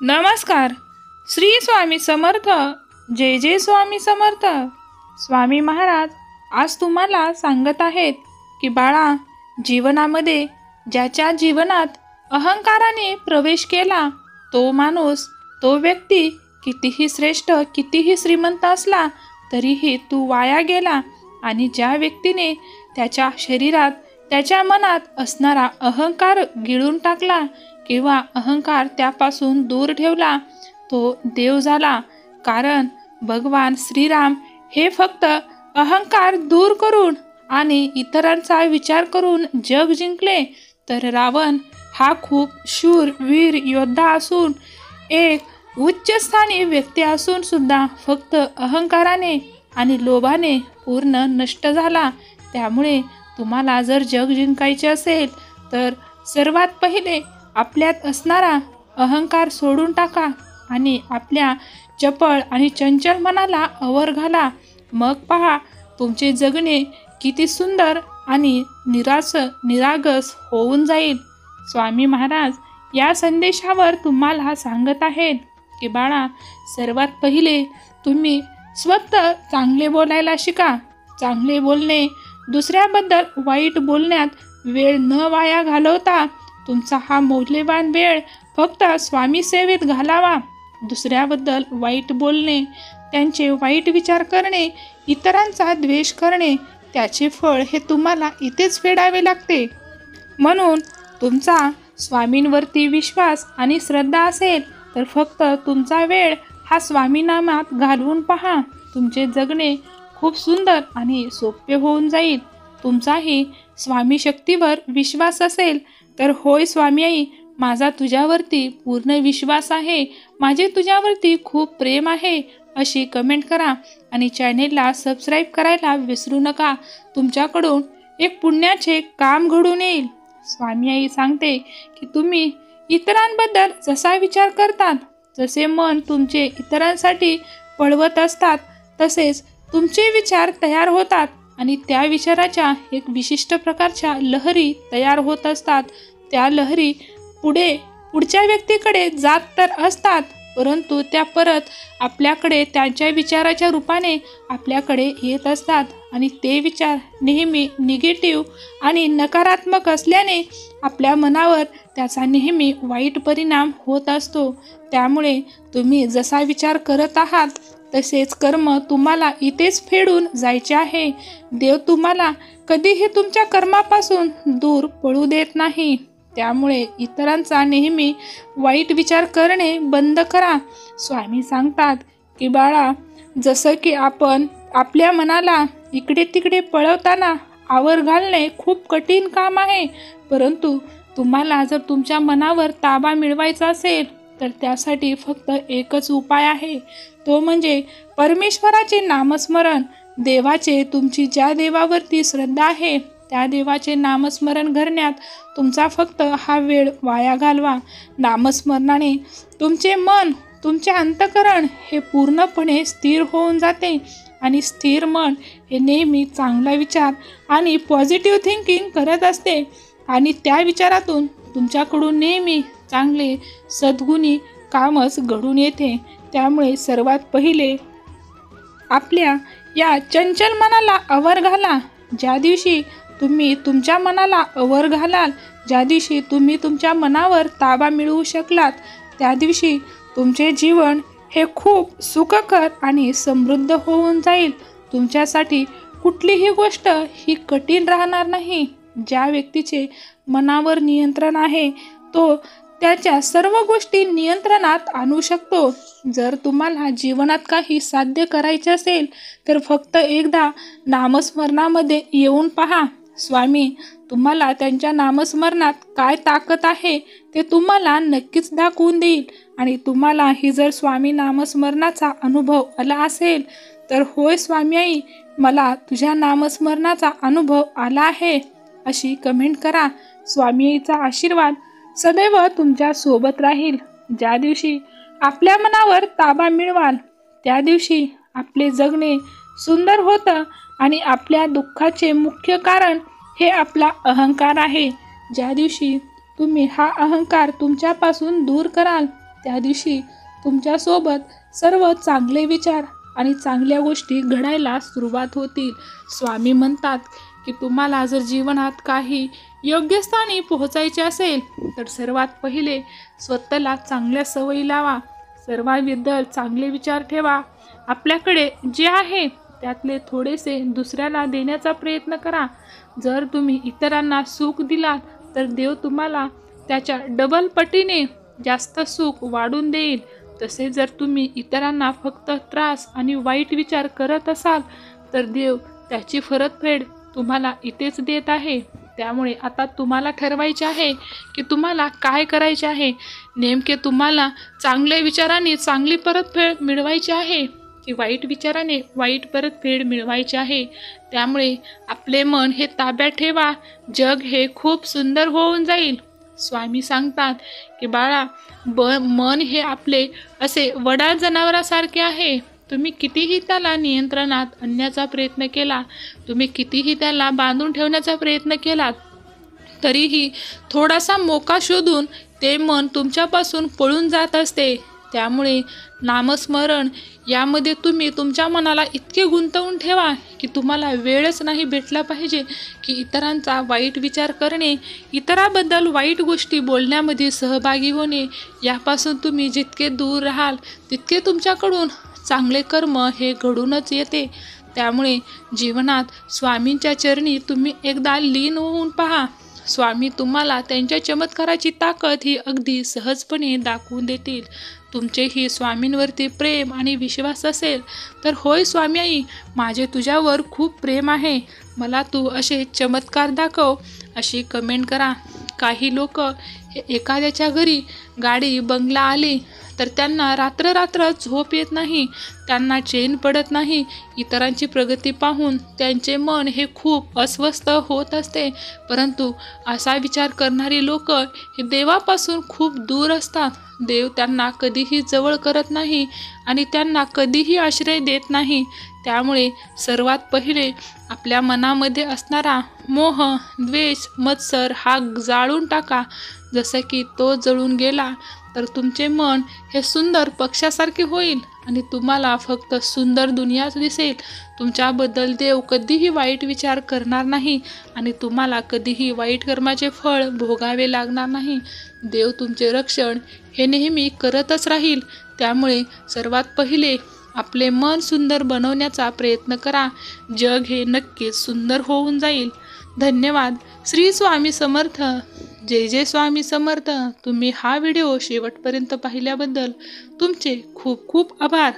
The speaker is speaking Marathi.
नमस्कार. श्री स्वामी समर्थ. जय जय स्वामी समर्थ. स्वामी महाराज आज तुम्हाला सांगत आहेत की बाळा, जीवनामध्ये ज्याच्या जीवनात अहंकाराने प्रवेश केला तो माणूस, तो व्यक्ती कितीही श्रेष्ठ, कितीही श्रीमंत असला तरीही तू वाया गेला. आणि ज्या व्यक्तीने त्याच्या शरीरात, त्याच्या मनात असणारा अहंकार गिळून टाकला किंवा अहंकार त्यापासून दूर ठेवला तो देव झाला. कारण भगवान श्रीराम हे फक्त अहंकार दूर करून आणि इतरांचा विचार करून जग जिंकले. तर रावण हा खूप शूर वीर योद्धा असून, एक उच्चस्थानी व्यक्ती असून सुद्धा फक्त अहंकाराने आणि लोभाने पूर्ण नष्ट झाला. त्यामुळे तुम्हाला जर जग जिंकायचे असेल तर सर्वात पहिले आपल्यात असणारा अहंकार सोडून टाका आणि आपल्या चपळ आणि चंचल मनाला आवर घाला. मग पहा तुमचे जगणे किती सुंदर आणि निरागस होऊन जाईल. स्वामी महाराज या संदेशावर तुम्हाला सांगत आहेत की बाळा, सर्वात पहिले तुम्ही स्वतः चांगले बोलायला शिका. चांगले बोलणे, दुसऱ्याबद्दल वाईट बोलण्यात वेळ न वाया घालवता तुमचा हा मौल्यवान वेळ फक्त स्वामी सेवेत घालावा. दुसऱ्याबद्दल वाईट बोलणे, त्यांचे वाईट विचार करणे, इतरांचा द्वेष करणे, त्याचे फळ हे तुम्हाला इथेच फेडावे लागते. म्हणून तुमचा स्वामींवरती विश्वास आणि श्रद्धा असेल तर फक्त तुमचा वेळ हा स्वामी नामात घालवून पहा. तुमचे जगणे खूप सुंदर आणि सोपे होऊन जाईल. तुमचाही स्वामी शक्तीवर विश्वास असेल तर होय स्वामी आई, माझा तुझ्यावरती पूर्ण विश्वास आहे, माझे तुझ्यावरती खूप प्रेम आहे अशी कमेंट करा आणि चॅनेलला सबस्क्राईब करायला विसरू नका. तुमच्याकडून एक पुण्याचे काम घडून येईल. स्वामी आई सांगते की तुम्ही इतरांबद्दल जसा विचार करतात, जसे मन तुमचे इतरांसाठी पळवत असतात, तसेच तुमचे विचार तयार होतात आणि त्या विचाराच्या एक विशिष्ट प्रकारच्या लहरी तयार होत असतात. त्या लहरी पुढच्या व्यक्तीकडे जात तर असतात, परंतु त्या परत आपल्याकडे त्यांच्या विचाराच्या रूपाने आपल्याकडे येत असतात. आणि ते विचार नेहमी निगेटिव्ह आणि नकारात्मक असल्याने आपल्या मनावर त्याचा नेहमी वाईट परिणाम होत असतो. त्यामुळे तुम्ही जसा विचार करत आहात तसेच कर्म तुम्हाला इथेच फेडून जायचे आहे. देव तुम्हाला कधीही तुमच्या कर्मापासून दूर पळू देत नाही. त्यामुळे इतरांचा नेहमी वाईट विचार करणे बंद करा. स्वामी सांगतात की बाळा, जसं की आपण आपल्या मनाला इकडे तिकडे पळवताना आवर घालणे खूप कठीण काम आहे, परंतु तुम्हाला जर तुमच्या मनावर ताबा मिळवायचा असेल तर त्यासाठी फक्त एकच उपाय आहे, तो म्हणजे परमेश्वराचे नामस्मरण. देवाचे, तुमची ज्या देवावरती श्रद्धा आहे त्या देवाचे नामस्मरण करण्यात तुमचा फक्त हा वेळ वाया घालवा. नामस्मरणाने तुमचे मन, तुमचे अंतःकरण हे पूर्णपणे स्थिर होऊन जाते आणि स्थिर मन हे नेहमी चांगला विचार आणि पॉझिटिव्ह थिंकिंग करत असते आणि त्या विचारातून तुमच्याकडून नेहमी चांगले सद्गुणी कामच घडून येते. त्यामुळे सर्वात पहिले आपल्या या चंचल मनाला आवर घाला. ज्या दिवशी तुम्ही तुमच्या मनाला आवर घालाल, ज्या दिवशी तुम्ही तुमच्या मनावर ताबा मिळवू शकलात, त्या दिवशी तुमचे जीवन हे खूप सुखकर आणि समृद्ध होऊन जाईल. तुमच्यासाठी कुठलीही गोष्ट ही कठीण राहणार नाही. ज्या व्यक्तीचे मनावर नियंत्रण आहे तो त्याच्या सर्व गोष्टी नियंत्रणात आणू शकतो. जर तुम्हाला जीवनात काही साध्य करायचे असेल तर फक्त एकदा नामस्मरणामध्ये येऊन पहा. स्वामी तुम्हाला त्यांच्या नामस्मरणात काय ताकद आहे ते तुम्हाला नक्कीच दाखवून देईल. आणि तुम्हाला ही जर स्वामी नामस्मरणाचा अनुभव आला असेल तर होय स्वामी आई, मला तुझ्या नामस्मरणाचा अनुभव आला आहे अशी कमेंट करा. स्वामी आईचा आशीर्वाद सदैव तुमच्या सोबत राहील. ज्या दिवशी आपल्या मनावर ताबा मिळवाल त्या दिवशी आपले जगणे सुंदर होतं आणि आपल्या दुःखाचे मुख्य कारण हे आपला अहंकार आहे. ज्या दिवशी तुम्ही हा अहंकार तुमच्यापासून दूर कराल त्या दिवशी तुमच्यासोबत सर्व चांगले विचार आणि चांगल्या गोष्टी घडायला सुरुवात होतील. स्वामी म्हणतात की तुम्हाला जर जीवनात काही योग्य स्थानी पोहोचायचे असेल तर सर्वात पहिले स्वतःला चांगल्या सवयी लावा. सर्वांबद्दल चांगले विचार ठेवा. आपल्याकडे जे आहे त्यातले थोडेसे दुसऱ्याला देण्याचा प्रयत्न करा. जर तुम्ही इतरांना सुख दिलात तर देव तुम्हाला त्याच्या डबल पटीने जास्त सुख वाढून देईल. तसे जर तुम्ही इतरांना फक्त त्रास आणि वाईट विचार करत असाल तर देव त्याची परतफेड तुम्हाला इथेच देत आहे. त्यामुळे आता तुम्हाला ठरवायचे आहे की तुम्हाला काय करायचे आहे. नेमके तुम्हाला चांगल्या विचाराने चांगली परतफेड मिळवायची आहे की वाईट विचाराने वाईट परतफेड मिळवायची आहे. त्यामुळे आपले मन हे ताब्यात ठेवा. जग हे खूप सुंदर होऊन जाईल. स्वामी सांगतात की बाळा, मन हे आपले असे वडाळ जनावरासारखे आहे. तुम्ही कितीही त्याला नियंत्रणात आणण्याचा प्रयत्न केला, तुम्ही कितीही त्याला बांधून ठेवण्याचा प्रयत्न केलात, तरीही थोडासा मोका शोधून ते मन तुमच्यापासून पळून जात असते. त्यामुळे नामस्मरण यामध्ये तुम्ही तुमच्या मनाला इतके गुंतवून ठेवा की तुम्हाला वेळच नाही भेटला पाहिजे की इतरांचा वाईट विचार करणे, इतरांबद्दल वाईट गोष्टी बोलण्यामध्ये सहभागी होणे. यापासून तुम्ही जितके दूर राहाल तितके तुमच्याकडून चांगले कर्म हे घडूनच येते. त्यामुळे जीवनात स्वामींच्या चरणी तुम्ही एकदा लीन होऊन पहा. स्वामी तुम्हाला त्यांच्या चमत्काराची ताकद ही अगदी सहजपणे दाखवून देतील. तुमचेही स्वामींवरती प्रेम आणि विश्वास असेल तर होय स्वामी आई, माझे तुझ्यावर खूप प्रेम आहे, मला तू असे चमत्कार दाखव अशी कमेंट करा. काही लोक हे एखाद्याच्या घरी गाडी बंगला आली तर त्यांना रात्र झोप येत नाही, त्यांना चैन पडत नाही. इतरांची प्रगती पाहून त्यांचे मन हे खूप अस्वस्थ होत असते. परंतु असा विचार करणारी लोक हे देवापासून खूप दूर असतात. देव त्यांना कधीही जवळ करत नाही आणि त्यांना कधीही आश्रय देत नाही. त्यामुळे सर्वात पहिले आपल्या मनामध्ये असणारा मोह, द्वेष, मत्सर हा जाळून टाका. जसं की तो जळून गेला तर तुमचे मन हे सुंदर पक्षासारखे होईल आणि तुम्हाला फक्त सुंदर दुनियाच दिसेल. तुमच्याबद्दल देव कधीही वाईट विचार करणार नाही आणि तुम्हाला कधीही वाईट कर्माचे फळ भोगावे लागणार नाही. देव तुमचे रक्षण हे नेहमी करतच राहील. त्यामुळे सर्वात पहिले आपले मन सुंदर बनवण्याचा प्रयत्न करा. जग हे नक्कीच सुंदर होऊन जाईल. धन्यवाद. श्री स्वामी समर्थ. जय जय स्वामी समर्थ. तुम्ही हा व्हिडिओ शेवटपर्यंत पाहिल्याबद्दल तुमचे खूप खूप आभार.